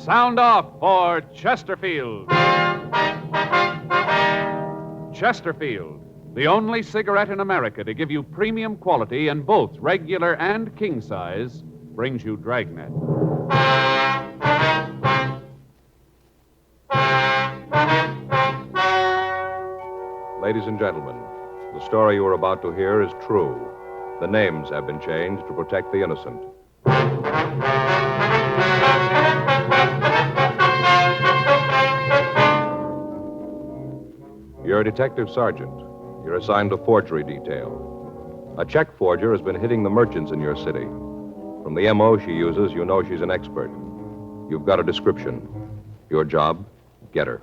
Sound off for Chesterfield. Chesterfield, the only cigarette in America to give you premium quality in both regular and king size, brings you Dragnet. Ladies and gentlemen, the story you are about to hear is true. The names have been changed to protect the innocent. You're a detective sergeant. You're assigned to forgery detail. A check forger has been hitting the merchants in your city. From the M.O. she uses, you know she's an expert. You've got a description. Your job, get her.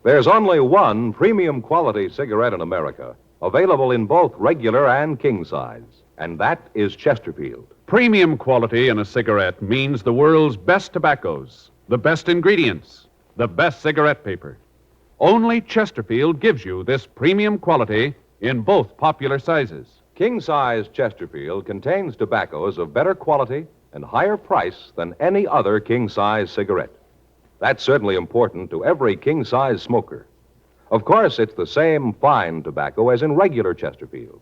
There's only one premium quality cigarette in America, available in both regular and king size, and that is Chesterfield. Premium quality in a cigarette means the world's best tobaccos, the best ingredients, the best cigarette paper. Only Chesterfield gives you this premium quality in both popular sizes. King size Chesterfield contains tobaccos of better quality and higher price than any other king size cigarette. That's certainly important to every king-size smoker. Of course, it's the same fine tobacco as in regular Chesterfield.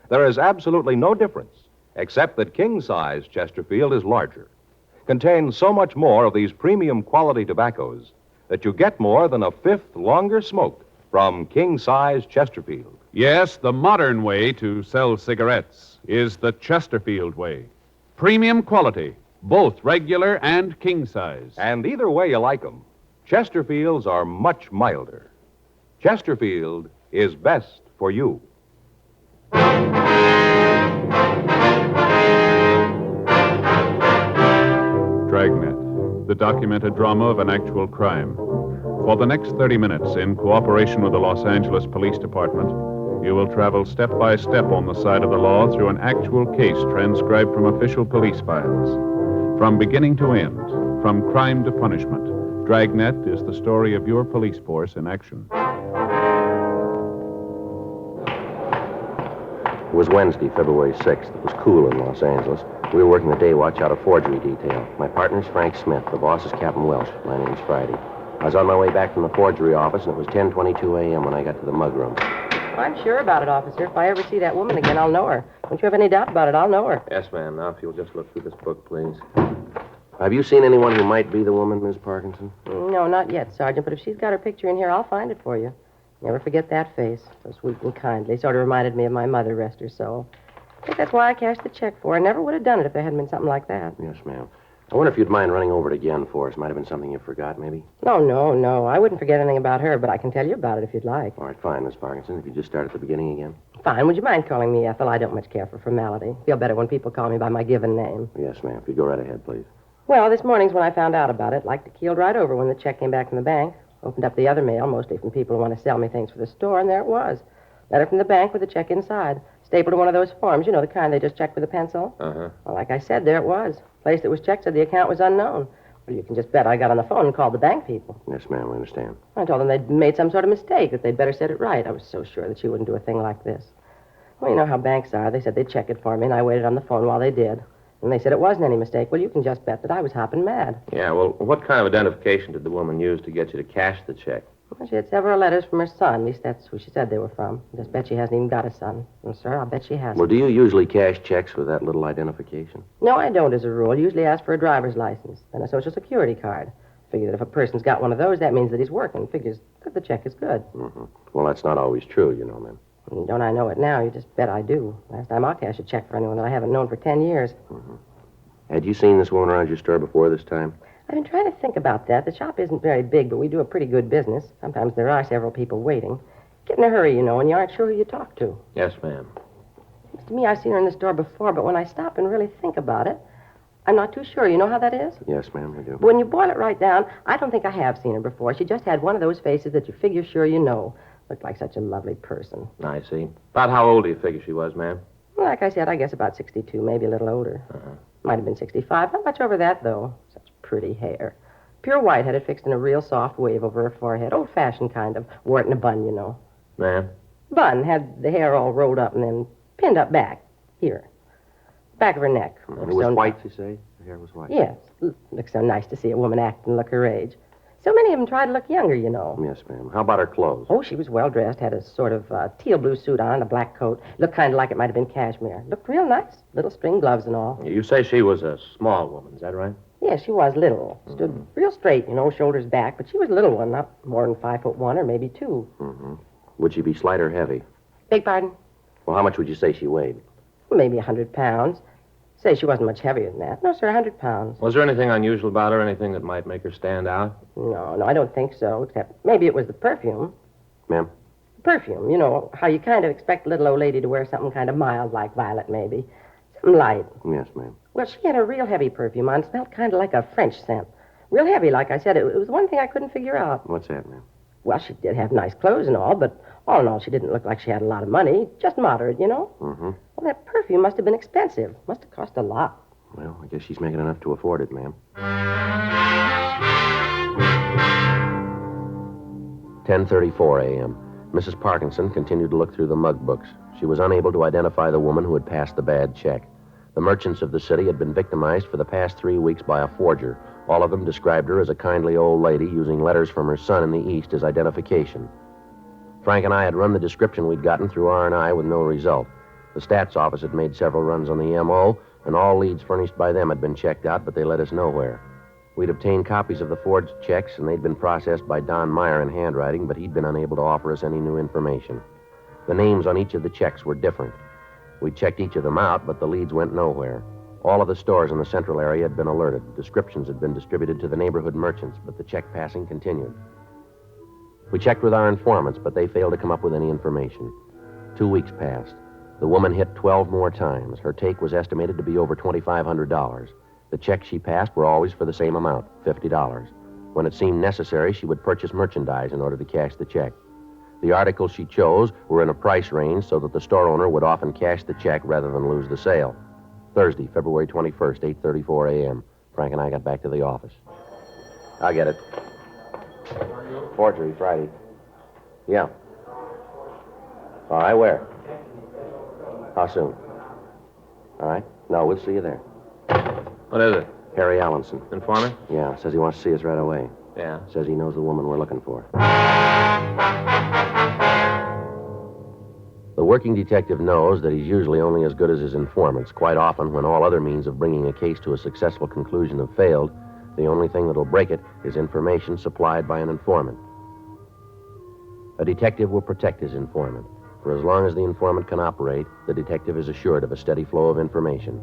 There is absolutely no difference, except that king-size Chesterfield is larger, contains so much more of these premium quality tobaccos that you get more than a fifth longer smoke from king-size Chesterfield. Yes, the modern way to sell cigarettes is the Chesterfield way. Premium quality, both regular and king size. And either way you like them, Chesterfields are much milder. Chesterfield is best for you. Dragnet, the documented drama of an actual crime. For the next 30 minutes, in cooperation with the Los Angeles Police Department, you will travel step by step on the side of the law through an actual case transcribed from official police files. From beginning to end, from crime to punishment, Dragnet is the story of your police force in action. It was Wednesday, February 6th. It was cool in Los Angeles. We were working the day watch out of forgery detail. My partner's Frank Smith. The boss is Captain Welsh. My name's Friday. I was on my way back from the forgery office, and it was 10:22 a.m. when I got to the mudroom. I'm sure about it, officer. If I ever see that woman again, I'll know her. Don't you have any doubt about it, I'll know her. Yes, ma'am. Now, if you'll just look through this book, please. Have you seen anyone who might be the woman, Miss Parkinson? No, not yet, Sergeant, but if she's got her picture in here, I'll find it for you. Never forget that face. So sweet and kindly. Sort of reminded me of my mother, rest her soul. I think that's why I cashed the check for her. I never would have done it if there hadn't been something like that. Yes, ma'am. I wonder if you'd mind running over it again for us. Might have been something you forgot, maybe? No. I wouldn't forget anything about her, but I can tell you about it if you'd like. All right, fine, Miss Parkinson. If you just start at the beginning again. Fine. Would you mind calling me Ethel? I don't much care for formality. Feel better when people call me by my given name. Yes, ma'am. If you go right ahead, please. Well, this morning's when I found out about it. Like to keeled right over when the check came back from the bank. Opened up the other mail, mostly from people who want to sell me things for the store, and there it was. Letter from the bank with a check inside. Stapled to one of those forms, you know, the kind they just check with a pencil. Uh-huh. Well, like I said, there it was. Place that was checked said the account was unknown. Well, you can just bet I got on the phone and called the bank people. Yes, ma'am, I understand. I told them they'd made some sort of mistake, that they'd better set it right. I was so sure that she wouldn't do a thing like this. Well, you know how banks are. They said they'd check it for me, and I waited on the phone while they did. And they said it wasn't any mistake. Well, you can just bet that I was hopping mad. Yeah, well, what kind of identification did the woman use to get you to cash the check? Well, she had several letters from her son. At least that's who she said they were from. I just bet she hasn't even got a son. And, sir, I'll bet she hasn't. Well, do you usually cash checks with that little identification? No, I don't, as a rule. Usually ask for a driver's license and a Social Security card. Figure that if a person's got one of those, that means that he's working. Figures that the check is good. Mm-hmm. Well, that's not always true, you know, ma'am. And don't I know it now? You just bet I do. Last time I'll cash a check for anyone that I haven't known for 10 years. Mm-hmm. Had you seen this woman around your store before this time? I've been trying to think about that. The shop isn't very big, but we do a pretty good business. Sometimes there are several people waiting. Get in a hurry, you know, and you aren't sure who you talk to. Yes, ma'am. Seems to me I've seen her in the store before, but when I stop and really think about it, I'm not too sure. You know how that is? Yes, ma'am, I do. When you boil it right down, I don't think I have seen her before. She just had one of those faces that you figure sure you know. Looked like such a lovely person. I see. About how old do you figure she was, ma'am? Well, like I said, I guess about 62, maybe a little older. Uh-huh. Might have been 65. Not much over that, though. Such pretty hair. Pure white, had it fixed in a real soft wave over her forehead. Old-fashioned kind of. Wore it in a bun, you know. Ma'am? Bun. Had the hair all rolled up and then pinned up back. Here. Back of her neck. And Looked it was so white, you say? Her hair was white. Yes. Looks so nice to see a woman act and look her age. So many of them try to look younger, you know. Yes, ma'am. How about her clothes? Oh, she was well dressed, had a sort of teal blue suit on, a black coat. Looked kind of like it might have been cashmere. Looked real nice. Little string gloves and all. You say she was a small woman, is that right? Yeah, she was little. Stood real straight, you know, shoulders back. But she was a little one, not more than 5'1" or maybe 2. Mm-hmm. Would she be slight or heavy? Beg pardon? Well, how much would you say she weighed? Maybe 100 pounds. Say she wasn't much heavier than that. No, sir, 100 pounds. Was there anything unusual about her, anything that might make her stand out? No, I don't think so, except maybe it was the perfume. Ma'am? Perfume, you know, how you kind of expect a little old lady to wear something kind of mild like violet, maybe. Something light. Yes, ma'am. Well, she had a real heavy perfume on. Smelled kind of like a French scent. Real heavy, like I said. It was one thing I couldn't figure out. What's that, ma'am? Well, she did have nice clothes and all, but all in all, she didn't look like she had a lot of money. Just moderate, you know? Mm-hmm. Well, that perfume must have been expensive. Must have cost a lot. Well, I guess she's making enough to afford it, ma'am. 10:34 a.m. Mrs. Parkinson continued to look through the mug books. She was unable to identify the woman who had passed the bad check. The merchants of the city had been victimized for the past 3 weeks by a forger. All of them described her as a kindly old lady using letters from her son in the East as identification. Frank and I had run the description we'd gotten through R&I with no result. The stats office had made several runs on the M.O., and all leads furnished by them had been checked out, but they led us nowhere. We'd obtained copies of the forged checks, and they'd been processed by Don Meyer in handwriting, but he'd been unable to offer us any new information. The names on each of the checks were different. We checked each of them out, but the leads went nowhere. All of the stores in the central area had been alerted. Descriptions had been distributed to the neighborhood merchants, but the check passing continued. We checked with our informants, but they failed to come up with any information. 2 weeks passed. The woman hit 12 more times. Her take was estimated to be over $2,500. The checks she passed were always for the same amount, $50. When it seemed necessary, she would purchase merchandise in order to cash the check. The articles she chose were in a price range so that the store owner would often cash the check rather than lose the sale. Thursday, February 21st, 8:34 a.m. Frank and I got back to the office. I'll get it. Forgery, Friday. Yeah. All right, where? How soon? All right. No, we'll see you there. What is it? Harry Allenson. Informant? Yeah, says he wants to see us right away. Yeah. Says he knows the woman we're looking for. The working detective knows that he's usually only as good as his informants. Quite often, when all other means of bringing a case to a successful conclusion have failed, the only thing that'll break it is information supplied by an informant. A detective will protect his informant. For as long as the informant can operate, the detective is assured of a steady flow of information.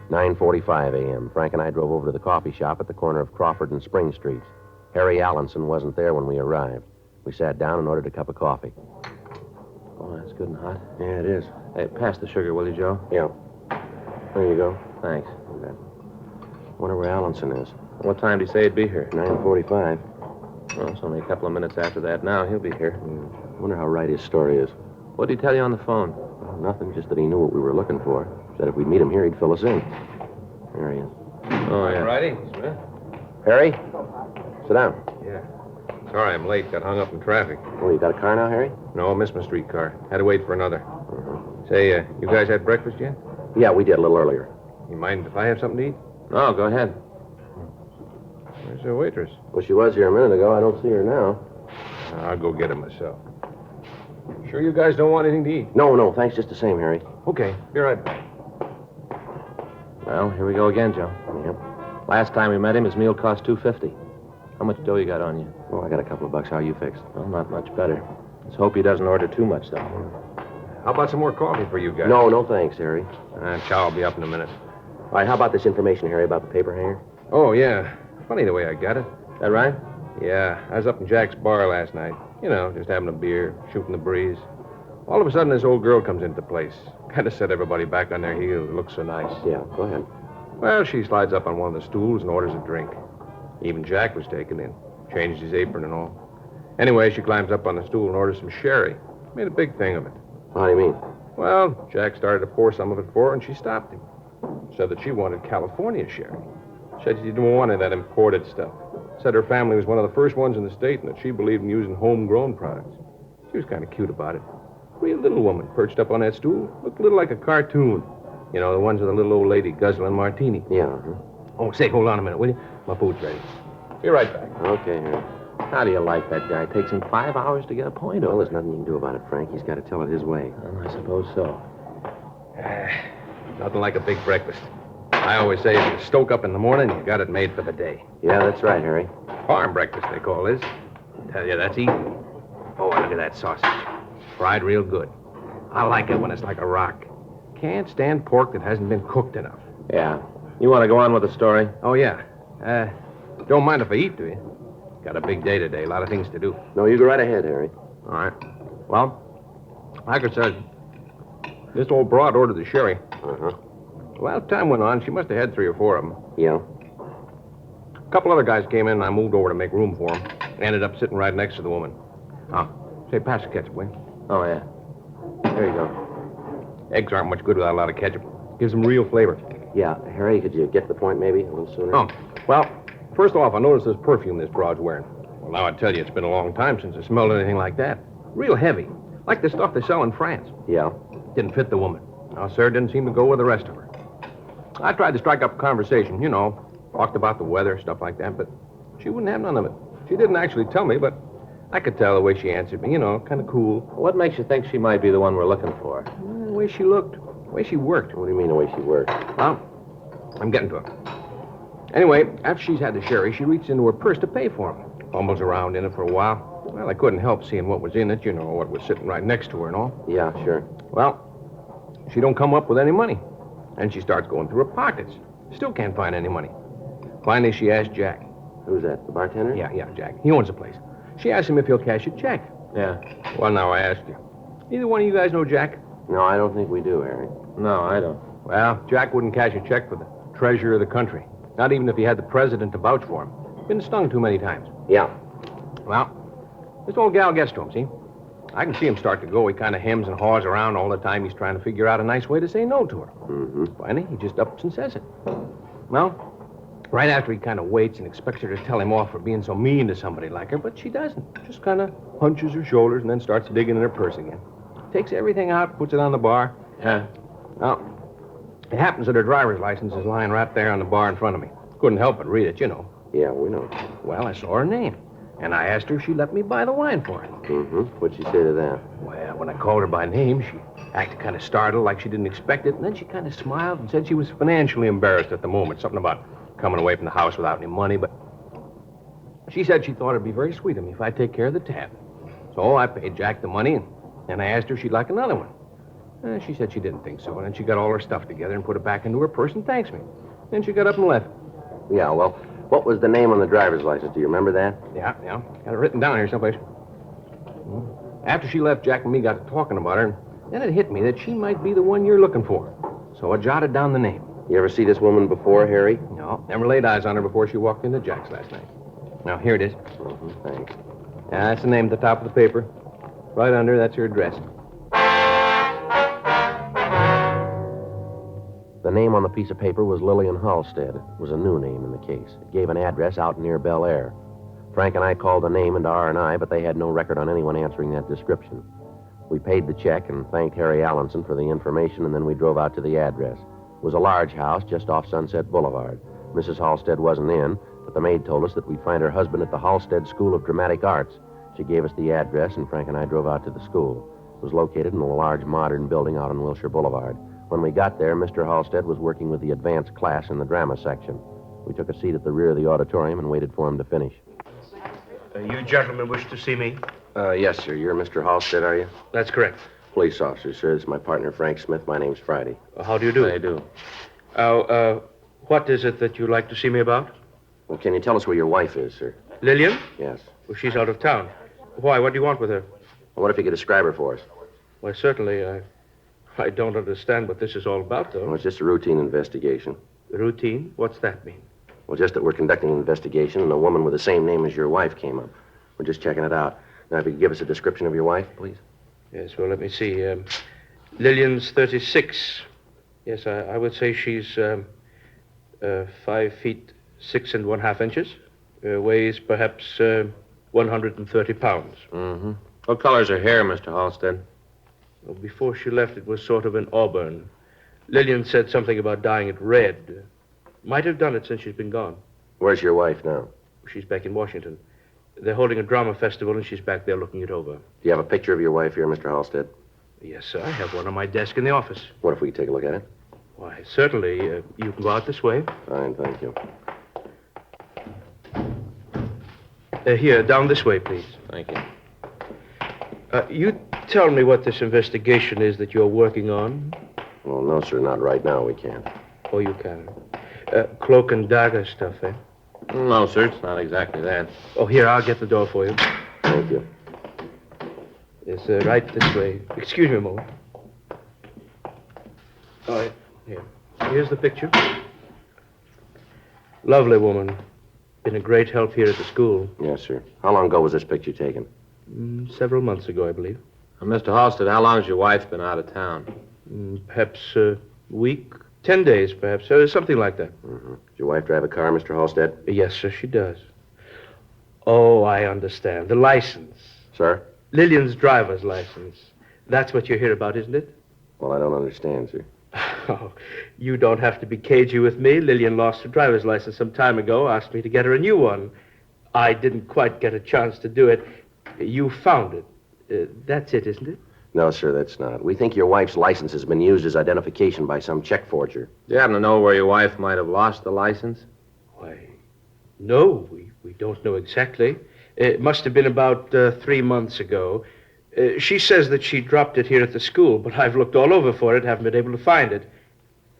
9:45 a.m. Frank and I drove over to the coffee shop at the corner of Crawford and Spring Streets. Harry Allenson wasn't there when we arrived. We sat down and ordered a cup of coffee. Oh, that's good and hot. Yeah, it is. Hey, pass the sugar, will you, Joe? Yeah. There you go. Thanks. Okay. Wonder where Allenson is. What time did he say he'd be here? 9:45. Well, it's only a couple of minutes after that now. He'll be here. Wonder how right his story is. What did he tell you on the phone? Well, nothing, just that he knew what we were looking for. Said if we'd meet him here, he'd fill us in. There he is. Oh, yeah. Righty, Smith. Harry? Sit down. Yeah. Sorry I'm late. Got hung up in traffic. Oh, you got a car now, Harry? No, missed my streetcar. Had to wait for another. Say, you guys had breakfast yet? Yeah, we did a little earlier. You mind if I have something to eat? No, go ahead. Where's the waitress? Well, she was here a minute ago. I don't see her now. I'll go get her myself. Sure you guys don't want anything to eat? No, thanks just the same, Harry. Okay, be right back. Well, here we go again, Joe. Yep. Last time we met him, his meal cost $2.50. How much dough you got on you? Oh, I got a couple of bucks. How are you fixed? Well, not much better. Let's hope he doesn't order too much, though. How about some more coffee for you guys? No, thanks, Harry. Chow will be up in a minute. All right, how about this information, Harry, about the paper hanger? Oh, yeah. Funny the way I got it. That right? Yeah, I was up in Jack's bar last night. You know, just having a beer, shooting the breeze. All of a sudden, this old girl comes into the place. Kind of set everybody back on their heels. It looks so nice. Yeah, go ahead. Well, she slides up on one of the stools and orders a drink. Even Jack was taken in. Changed his apron and all. Anyway, she climbs up on the stool and orders some sherry. Made a big thing of it. How do you mean? Well, Jack started to pour some of it for her, and she stopped him. Said that she wanted California sherry. Said she didn't want any of that imported stuff. Said her family was one of the first ones in the state and that she believed in using homegrown products. She was kind of cute about it. Real little woman perched up on that stool. Looked a little like a cartoon. You know, the ones with the little old lady guzzling martini. Yeah, uh-huh. Oh, say, hold on a minute, will you? My food's ready. Be right back. Okay, Harry. How do you like that guy? It takes him 5 hours to get a point Well, over. there's nothing you can do about it, Frank. He's got to tell it his way. Well, I suppose so. Nothing like a big breakfast. I always say if you stoke up in the morning, you got it made for the day. Yeah, that's right, Harry. Farm breakfast, they call this. Tell you, that's easy. Oh, look at that sausage. Fried real good. I like it when it's like a rock. Can't stand pork that hasn't been cooked enough. Yeah. You want to go on with the story? Oh, yeah. Don't mind if I eat, do you? Got a big day today. A lot of things to do. No, you go right ahead, Harry. All right. Well, like I said, this old broad ordered the sherry. Uh-huh. Well, time went on. She must have had 3 or 4 of them. Yeah. A couple other guys came in, and I moved over to make room for them. Ended up sitting right next to the woman. Say, pass the ketchup, will you? Oh, yeah. Here you go. Eggs aren't much good without a lot of ketchup. Gives them real flavor. Yeah, Harry, could you get to the point maybe a little sooner? Oh, well, first off, I noticed this perfume this broad's wearing. Well, now I tell you, it's been a long time since I smelled anything like that. Real heavy. Like the stuff they sell in France. Yeah. Didn't fit the woman. No, sir, didn't seem to go with the rest of her. I tried to strike up a conversation, you know, talked about the weather, stuff like that, but she wouldn't have none of it. She didn't actually tell me, but I could tell the way she answered me, you know, kind of cool. What makes you think she might be the one we're looking for? The way she looked, the way she worked. What do you mean the way she worked? Well, I'm getting to it. Anyway, after she's had the sherry, she reached into her purse to pay for him. Fumbles around in it for a while. Well, I couldn't help seeing what was in it, you know, what was sitting right next to her and all. Yeah, sure. Well, she don't come up with any money. And she starts going through her pockets. Still can't find any money. Finally, she asked Jack. Who's that, the bartender? Yeah, Jack. He owns the place. She asked him if he'll cash a check. Yeah. Well, now I asked you. Either one of you guys know Jack? No, I don't think we do, Harry. No, I don't. Well, Jack wouldn't cash a check for the treasurer of the country. Not even if he had the president to vouch for him. Been stung too many times. Yeah. Well, this old gal gets to him, see? I can see him start to go. He kind of hems and haws around all the time. He's trying to figure out a nice way to say no to her. Mm-hmm. Finally, he just ups and says it. Well, right after he kind of waits and expects her to tell him off for being so mean to somebody like her, but she doesn't. Just kind of hunches her shoulders and then starts digging in her purse again. Takes everything out, puts it on the bar. Yeah. Now, it happens that her driver's license is lying right there on the bar in front of me. Couldn't help but read it, you know. Yeah, we know. Well, I saw her name, and I asked her if she'd let me buy the wine for her. Mm-hmm. What'd she say to that? Well, when I called her by name, she acted kind of startled, like she didn't expect it, and then she kind of smiled and said she was financially embarrassed at the moment. Something about coming away from the house without any money, but she said she thought it'd be very sweet of me if I'd take care of the tab. So I paid Jack the money, and I asked her if she'd like another one. She said she didn't think so, and then she got all her stuff together and put it back into her purse and thanks me. Then she got up and left. Yeah, well, what was the name on the driver's license? Do you remember that? Yeah. Got it written down here someplace. After she left, Jack and me got to talking about her, and then it hit me that she might be the one you're looking for. So I jotted down the name. You ever see this woman before, Harry? No, never laid eyes on her before she walked into Jack's last night. Now, here it is. Mm-hmm, thanks. Yeah, that's the name at the top of the paper. Right under, that's her address. The name on the piece of paper was Lillian Halstead. It was a new name in the case. It gave an address out near Bel Air. Frank and I called the name into R&I, but they had no record on anyone answering that description. We paid the check and thanked Harry Allenson for the information, and then we drove out to the address. It was a large house just off Sunset Boulevard. Mrs. Halstead wasn't in, but the maid told us that we'd find her husband at the Halstead School of Dramatic Arts. She gave us the address, and Frank and I drove out to the school. It was located in a large modern building out on Wilshire Boulevard. When we got there, Mr. Halstead was working with the advanced class in the drama section. We took a seat at the rear of the auditorium and waited for him to finish. You gentlemen wish to see me? Yes, sir. You're Mr. Halstead, are you? That's correct. Police officer, sir. This is my partner, Frank Smith. My name's Friday. How do you do? I do. What is it that you'd like to see me about? Well, can you tell us where your wife is, sir? Lillian? Yes. Well, she's out of town. Why? What do you want with her? Well, what if you could describe her for us? Well, certainly, I don't understand what this is all about, Well, though. it's just a routine investigation. Routine? What's that mean? Well, just that we're conducting an investigation and a woman with the same name as your wife came up. We're just checking it out. Now, if you could give us a description of your wife, please. Yes, well, let me see. Lillian's 36. Yes, I would say she's 5 feet 6 1/2 inches. Weighs perhaps 130 pounds. Mm-hmm. What color's her hair, Mr. Halstead? Well, before she left, it was sort of an auburn. Lillian said something about dyeing it red. Might have done it since she's been gone. Where's your wife now? She's back in Washington. They're holding a drama festival, and she's back there looking it over. Do you have a picture of your wife here, Mr. Halstead? Yes, sir. I have one on my desk in the office. What if we take a look at it? Why, certainly. You can go out this way. Fine, thank you. Here, down this way, please. Thank you. You tell me what this investigation is that you're working on. Well, no, sir, not right now. We can't. Oh, you can. Cloak and dagger stuff, eh? No, sir, it's not exactly that. Oh, here, I'll get the door for you. Thank you. It's right this way. Excuse me a moment. Oh, here. Here's the picture. Lovely woman. Been a great help here at the school. Yes, sir. How long ago was this picture taken? Several months ago, I believe. Mr. Halstead, how long has your wife been out of town? Perhaps a week, 10 days, perhaps. Something like that. Mm-hmm. Did your wife drive a car, Mr. Halstead? Yes, sir, she does. Oh, I understand. The license. Sir? Lillian's driver's license. That's what you're here about, isn't it? Well, I don't understand, sir. Oh, you don't have to be cagey with me. Lillian lost her driver's license some time ago, asked me to get her a new one. I didn't quite get a chance to do it. You found it. That's it, isn't it? No, sir, that's not. We think your wife's license has been used as identification by some check forger. Do you happen to know where your wife might have lost the license? Why, no, we don't know exactly. It must have been about 3 months ago. She says that she dropped it here at the school, but I've looked all over for it, haven't been able to find it.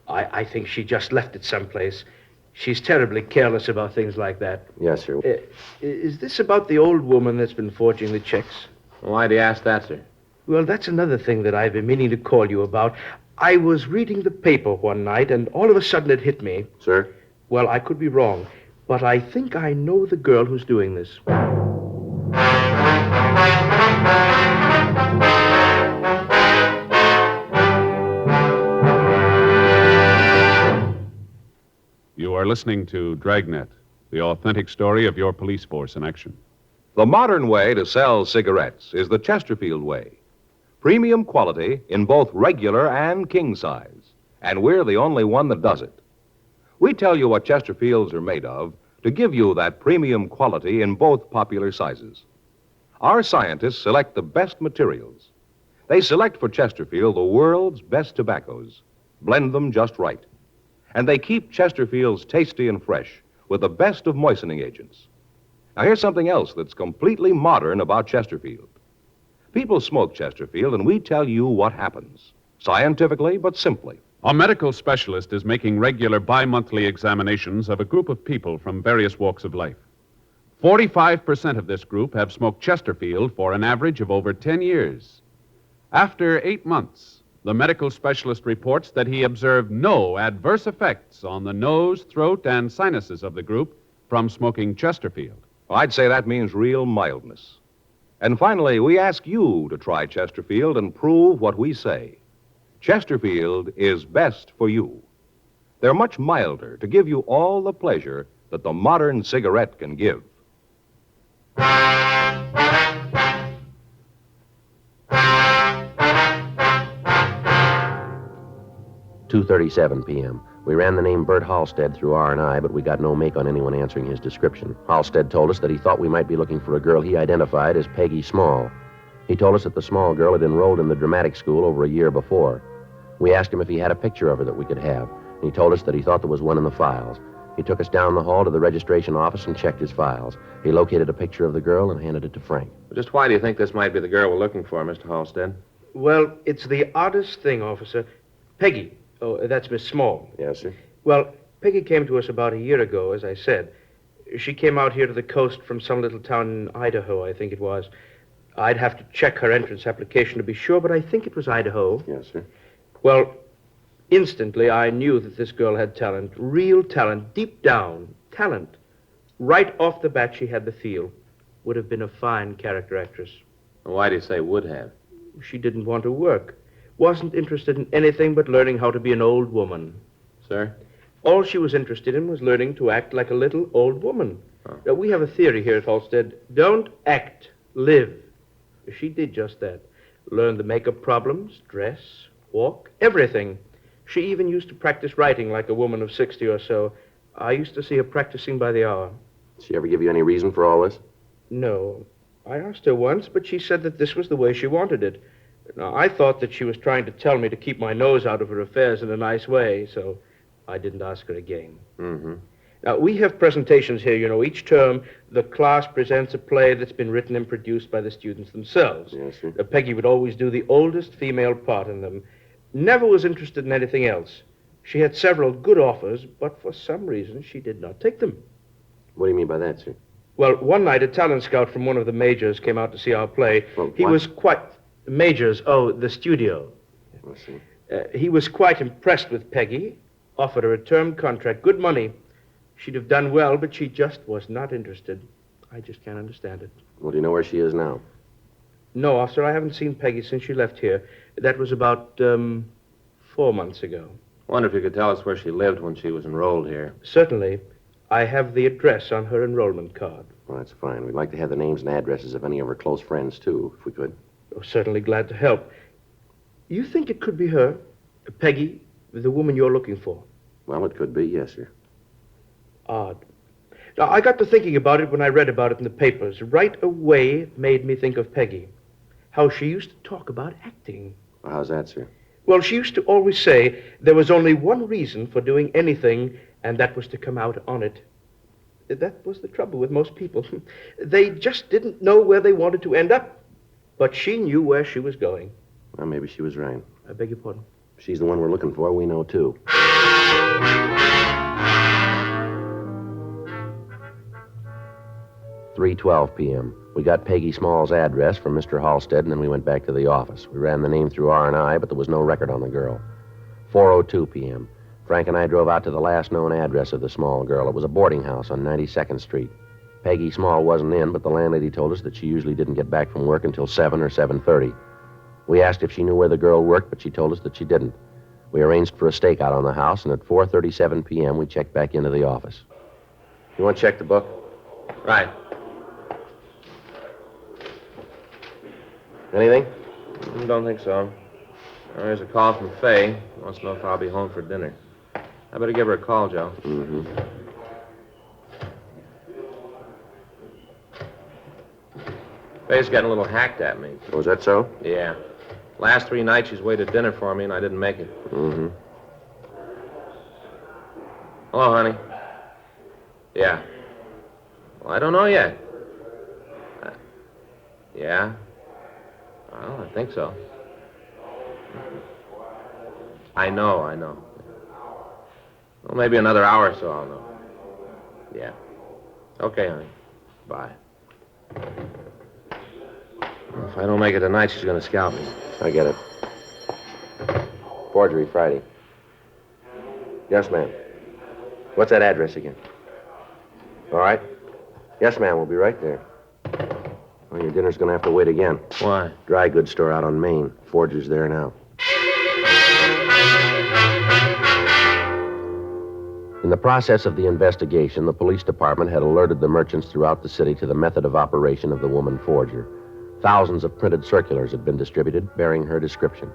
I think she just left it someplace. She's terribly careless about things like that. Yes, sir. Is this about the old woman that's been forging the checks? Why do you ask that, sir? Well, that's another thing that I've been meaning to call you about. I was reading the paper one night, and all of a sudden it hit me. Sir? Well, I could be wrong, but I think I know the girl who's doing this. You are listening to Dragnet, the authentic story of your police force in action. The modern way to sell cigarettes is the Chesterfield way. Premium quality in both regular and king size. And we're the only one that does it. We tell you what Chesterfields are made of to give you that premium quality in both popular sizes. Our scientists select the best materials. They select for Chesterfield the world's best tobaccos, blend them just right. And they keep Chesterfields tasty and fresh with the best of moistening agents. Now, here's something else that's completely modern about Chesterfield. People smoke Chesterfield, and we tell you what happens, scientifically but simply. A medical specialist is making regular bi-monthly examinations of a group of people from various walks of life. 45% of this group have smoked Chesterfield for an average of over 10 years. After 8 months, the medical specialist reports that he observed no adverse effects on the nose, throat, and sinuses of the group from smoking Chesterfield. I'd say that means real mildness. And finally, we ask you to try Chesterfield and prove what we say. Chesterfield is best for you. They're much milder to give you all the pleasure that the modern cigarette can give. 2:37 p.m. We ran the name Bert Halstead through R&I, but we got no make on anyone answering his description. Halstead told us that he thought we might be looking for a girl he identified as Peggy Small. He told us that the Small girl had enrolled in the dramatic school over a year before. We asked him if he had a picture of her that we could have, and he told us that he thought there was one in the files. He took us down the hall to the registration office and checked his files. He located a picture of the girl and handed it to Frank. Just why do you think this might be the girl we're looking for, Mr. Halstead? Well, it's the oddest thing, officer. Peggy. Oh, that's Miss Small. Yes, sir. Well, Peggy came to us about a year ago, as I said. She came out here to the coast from some little town in Idaho, I think it was. I'd have to check her entrance application to be sure, but I think it was Idaho. Yes, sir. Well, instantly I knew that this girl had talent, real talent, deep down, talent. Right off the bat, she had the feel. Would have been a fine character actress. Why do you say would have? She didn't want to work. Wasn't interested in anything but learning how to be an old woman. Sir? All she was interested in was learning to act like a little old woman. Oh. Now, we have a theory here at Halstead. Don't act, live. She did just that. Learned the makeup problems, dress, walk, everything. She even used to practice writing like a woman of 60 or so. I used to see her practicing by the hour. Did she ever give you any reason for all this? No. I asked her once, but she said that this was the way she wanted it. Now, I thought that she was trying to tell me to keep my nose out of her affairs in a nice way, so I didn't ask her again. Mm-hmm. Now, we have presentations here, Each term, the class presents a play that's been written and produced by the students themselves. Yes, sir. Peggy would always do the oldest female part in them. Never was interested in anything else. She had several good offers, but for some reason she did not take them. What do you mean by that, sir? Well, one night a talent scout from one of the majors came out to see our play. Well, He what? was quite... Majors, the studio. I see. He was quite impressed with Peggy, offered her a term contract, good money. She'd have done well, but she just was not interested. I just can't understand it. Well, do you know where she is now? No, officer, I haven't seen Peggy since she left here. That was about 4 months ago. Wonder if you could tell us where she lived when she was enrolled here. Certainly. I have the address on her enrollment card. Well, that's fine. We'd like to have the names and addresses of any of her close friends, too, if we could. Oh, certainly glad to help. You think it could be her, Peggy, the woman you're looking for? Well, it could be, yes, sir. Odd. Now, I got to thinking about it when I read about it in the papers. Right away, it made me think of Peggy. How she used to talk about acting. Well, how's that, sir? Well, she used to always say there was only one reason for doing anything, and that was to come out on it. That was the trouble with most people. They just didn't know where they wanted to end up. But she knew where she was going. Well, maybe she was right. I beg your pardon? If she's the one we're looking for, we know, too. 3:12 p.m. We got Peggy Small's address from Mr. Halstead, and then we went back to the office. We ran the name through R&I, but there was no record on the girl. 4:02 p.m. Frank and I drove out to the last known address of the Small girl. It was a boarding house on 92nd Street. Peggy Small wasn't in, but the landlady told us that she usually didn't get back from work until 7 or 7:30. We asked if she knew where the girl worked, but she told us that she didn't. We arranged for a stakeout on the house, and at 4:37 p.m., we checked back into the office. You want to check the book? Right. Anything? Don't think so. There's a call from Faye. Wants to know if I'll be home for dinner. I better give her a call, Joe. Mm-hmm. Faye's getting a little hacked at me. Oh, is that so? Yeah. Last 3 nights she's waited dinner for me and I didn't make it. Mm-hmm. Hello, honey. Yeah. Well, I don't know yet. Yeah? Well, I think so. I know. Well, maybe another hour or so I'll know. Yeah. Okay, honey. Bye. If I don't make it tonight, she's going to scalp me. I get it. Forgery Friday. Yes, ma'am. What's that address again? All right. Yes, ma'am. We'll be right there. Well, your dinner's going to have to wait again. Why? Dry goods store out on Main. Forger's there now. In the process of the investigation, the police department had alerted the merchants throughout the city to the method of operation of the woman forger. Thousands of printed circulars had been distributed bearing her description.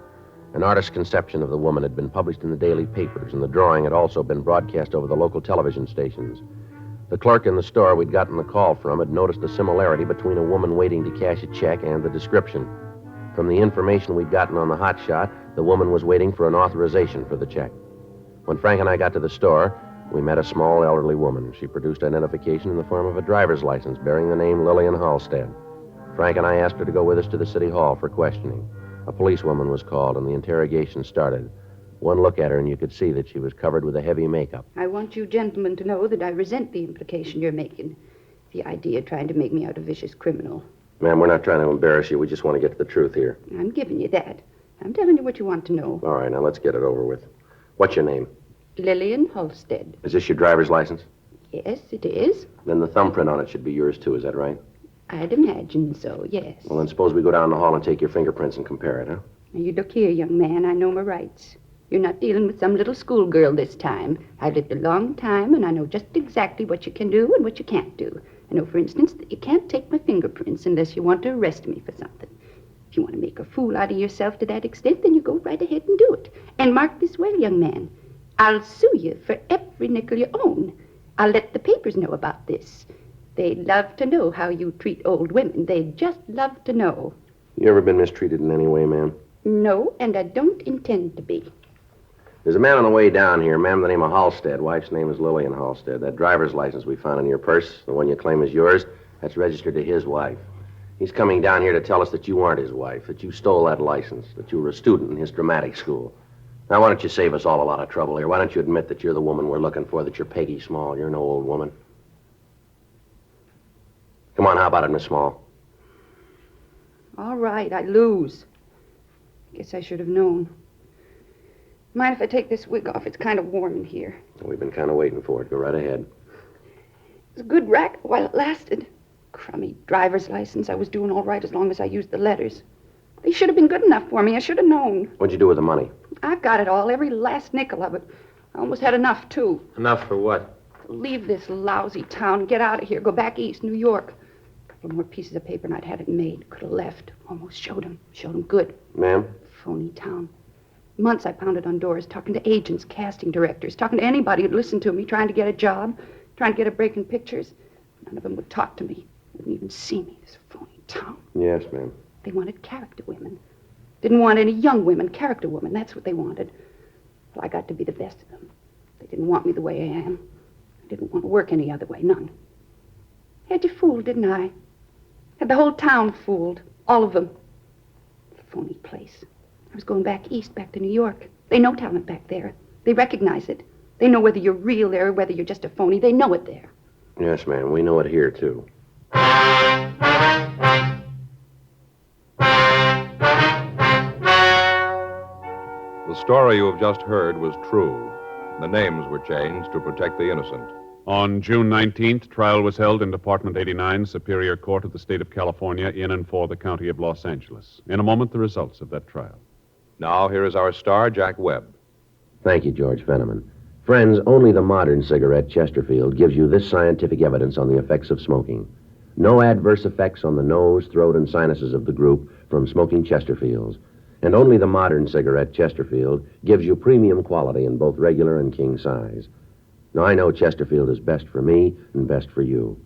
An artist's conception of the woman had been published in the daily papers, and the drawing had also been broadcast over the local television stations. The clerk in the store we'd gotten the call from had noticed a similarity between a woman waiting to cash a check and the description. From the information we'd gotten on the hot shot, the woman was waiting for an authorization for the check. When Frank and I got to the store, we met a small elderly woman. She produced identification in the form of a driver's license bearing the name Lillian Halstead. Frank and I asked her to go with us to the city hall for questioning. A policewoman was called, and the interrogation started. One look at her, and you could see that she was covered with a heavy makeup. I want you gentlemen to know that I resent the implication you're making. The idea of trying to make me out a vicious criminal. Ma'am, we're not trying to embarrass you. We just want to get to the truth here. I'm giving you that. I'm telling you what you want to know. All right, now let's get it over with. What's your name? Lillian Halstead. Is this your driver's license? Yes, it is. Then the thumbprint on it should be yours, too. Is that right? I'd imagine so, yes. Well, then suppose we go down the hall and take your fingerprints and compare it, huh? Now, you look here, young man. I know my rights. You're not dealing with some little schoolgirl this time. I've lived a long time, and I know just exactly what you can do and what you can't do. I know, for instance, that you can't take my fingerprints unless you want to arrest me for something. If If you want to make a fool out of yourself to that extent, then you go right ahead and do it. And mark this well, young man. I'll sue you for every nickel you own. I'll let the papers know about this. They'd love to know how you treat old women. They'd just love to know. You ever been mistreated in any way, ma'am? No, and I don't intend to be. There's a man on the way down here, ma'am, the name of Halstead. Wife's name is Lillian Halstead. That driver's license we found in your purse, the one you claim is yours, that's registered to his wife. He's coming down here to tell us that you aren't his wife, that you stole that license, that you were a student in his dramatic school. Now, why don't you save us all a lot of trouble here? Why don't you admit that you're the woman we're looking for, that you're Peggy Small? You're no old woman. Come on, how about it, Miss Small? All right, I lose. Guess I should have known. Mind if I take this wig off? It's kind of warm in here. We've been kind of waiting for it. Go right ahead. It was a good racket while it lasted. Crummy driver's license. I was doing all right as long as I used the letters. They should have been good enough for me. I should have known. What'd you do with the money? I've got it all, every last nickel of it. I almost had enough, too. Enough for what? Leave this lousy town, get out of here, go back east, New York. A couple more pieces of paper and I'd had it made. Could have left. Almost showed him good. Ma'am? Phony town. Months I pounded on doors, talking to agents, casting directors, talking to anybody who'd listen to me, trying to get a job, trying to get a break in pictures. None of them would talk to me, wouldn't even see me, this phony town. Yes, ma'am. They wanted character women. Didn't want any young women, character women. That's what they wanted. Well, I got to be the best of them. They didn't want me the way I am. I didn't want to work any other way, none. Had you fooled, didn't I? Had the whole town fooled. All of them. Phony place. I was going back east, back to New York. They know talent back there. They recognize it. They know whether you're real there or whether you're just a phony. They know it there. Yes, ma'am. We know it here, too. The story you have just heard was true. The names were changed to protect the innocent. On June 19th, trial was held in Department 89, Superior Court of the State of California, in and for the County of Los Angeles. In a moment, the results of that trial. Now, here is our star, Jack Webb. Thank you, George Fenneman. Friends, only the modern cigarette, Chesterfield, gives you this scientific evidence on the effects of smoking. No adverse effects on the nose, throat, and sinuses of the group from smoking Chesterfields. And only the modern cigarette, Chesterfield, gives you premium quality in both regular and king size. Now, I know Chesterfield is best for me and best for you.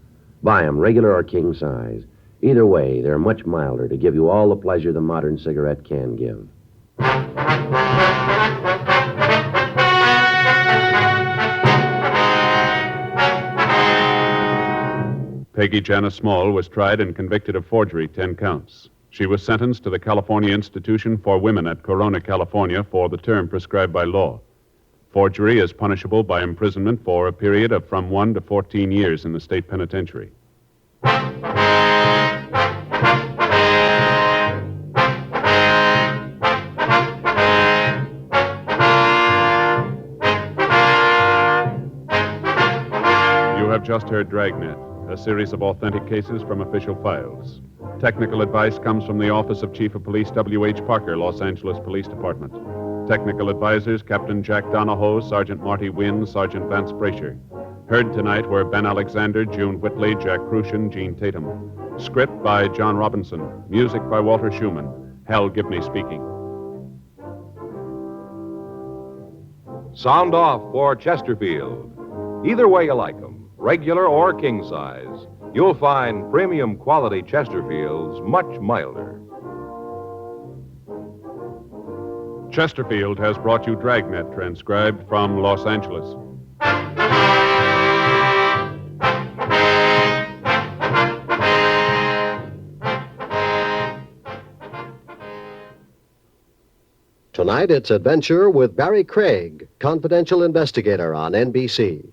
Buy 'em, regular or king size. Either way, they're much milder to give you all the pleasure the modern cigarette can give. Peggy Janice Small was tried and convicted of forgery, 10 counts. She was sentenced to the California Institution for Women at Corona, California, for the term prescribed by law. Forgery is punishable by imprisonment for a period of from 1 to 14 years in the state penitentiary. You have just heard Dragnet, a series of authentic cases from official files. Technical advice comes from the Office of Chief of Police W.H. Parker, Los Angeles Police Department. Technical advisors, Captain Jack Donahoe, Sergeant Marty Wynn, Sergeant Vance Brasher. Heard tonight were Ben Alexander, June Whitley, Jack Crucian, Gene Tatum. Script by John Robinson. Music by Walter Schumann. Hal Gibney speaking. Sound off for Chesterfield. Either way you like 'em, regular or king size, you'll find premium quality Chesterfields much milder. Chesterfield has brought you Dragnet, transcribed from Los Angeles. Tonight, it's Adventure with Barry Craig, confidential investigator on NBC.